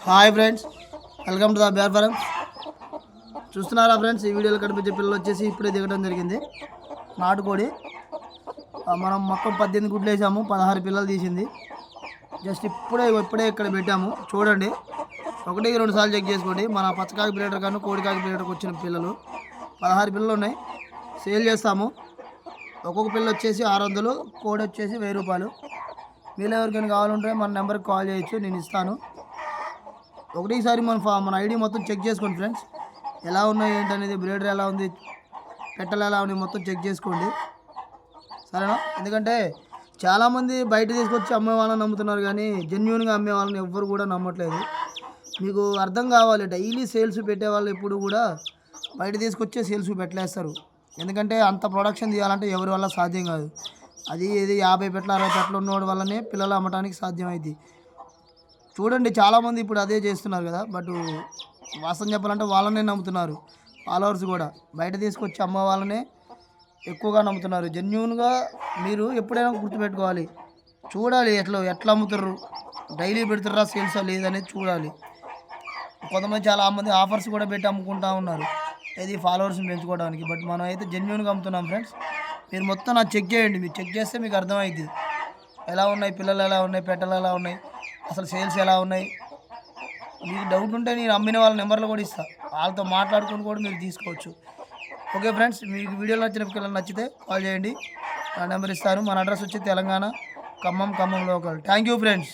Hi friends, welcome to the bear farm. చూస్తున్నారా friends, ఈ వీడియోలో కనిపించే పిల్లలు వచ్చేసి ఇప్పుడే దిగడం జరిగింది. నాటుకోడి మనం మొత్తం 18 గుడ్లు వేసాము, 16 పిల్లలు తీసింది. జస్ట్ ఇప్పుడే ఇక్కడ పెట్టాము. చూడండి, 1-2 సార్లు చెక్ చేసుకోండి. మన పచ్చకాకి బ్రీడర్ కానీ కోడికాకి బ్రీడర్కి వచ్చిన పిల్లలు 16 పిల్లలు ఉన్నాయి. సేల్ చేస్తాము. ఒక్కొక్క పిల్ల వచ్చేసి 600, కోడి వచ్చేసి 1000 రూపాయలు. మీరు ఎవరికైనా కావాలంటే మన నెంబర్కి కాల్ చేయొచ్చు, నేను ఇస్తాను. ఒకటేసారి మన ఐడి మొత్తం చెక్ చేసుకోండి ఫ్రెండ్స్. ఎలా ఉన్నాయి ఏంటనేది, బ్రీడర్ ఎలా ఉంది, పెట్టలు ఎలా ఉన్నాయి మొత్తం చెక్ చేసుకోండి, సరేనా? ఎందుకంటే చాలామంది బయట తీసుకొచ్చి అమ్మే వాళ్ళని నమ్ముతున్నారు, కానీ జెన్యున్గా అమ్మే వాళ్ళని ఎవ్వరు కూడా నమ్మట్లేదు. మీకు అర్థం కావాలి, డైలీ సేల్స్ పెట్టే వాళ్ళు ఎప్పుడు కూడా బయట తీసుకొచ్చే సేల్స్ పెట్టలేస్తారు. ఎందుకంటే అంత ప్రొడక్షన్ తీయాలంటే ఎవరి వల్ల సాధ్యం కాదు. అది 50 పెట్టలు 60 పెట్టలు ఉన్నవాడి వల్లనే పిల్లలు అమ్మటానికి సాధ్యమైంది. చూడండి, చాలామంది ఇప్పుడు అదే చేస్తున్నారు కదా. బట్ వాస్తవం చెప్పాలంటే వాళ్ళనే నమ్ముతున్నారు. ఫాలోవర్స్ కూడా బయట తీసుకొచ్చి అమ్మ వాళ్ళనే ఎక్కువగా నమ్ముతున్నారు. జెన్యున్గా మీరు ఎప్పుడైనా గుర్తుపెట్టుకోవాలి, చూడాలి ఎట్లా అమ్ముతారు, డైలీ పెడుతుర్రా సేల్స్ లేదనేది చూడాలి. కొంతమంది చాలామంది ఆఫర్స్ కూడా పెట్టి అమ్ముకుంటూ ఉన్నారు, ఇది ఫాలోవర్స్ని పెంచుకోవడానికి. బట్ మనం అయితే జెన్యున్గా అమ్ముతున్నాం ఫ్రెండ్స్. మీరు మొత్తం నాకు చెక్ చేయండి, మీరు చెక్ చేస్తే మీకు అర్థమైంది ఎలా ఉన్నాయి పిల్లలు, ఎలా ఉన్నాయి పెట్టలు, ఎలా ఉన్నాయి, అసలు సేల్స్ ఎలా ఉన్నాయి. మీకు డౌట్ ఉంటే నేను అమ్మిన వాళ్ళ నెంబర్లు కూడా ఇస్తాను, వాళ్ళతో మాట్లాడుకుని కూడా మీరు తీసుకోవచ్చు. ఓకే ఫ్రెండ్స్, మీకు వీడియోలో నచ్చిన పిల్లలు నచ్చితే కాల్ చేయండి, నా నెంబర్ ఇస్తాను. మన అడ్రస్ వచ్చి Telangana, Khammam local. Thank you friends.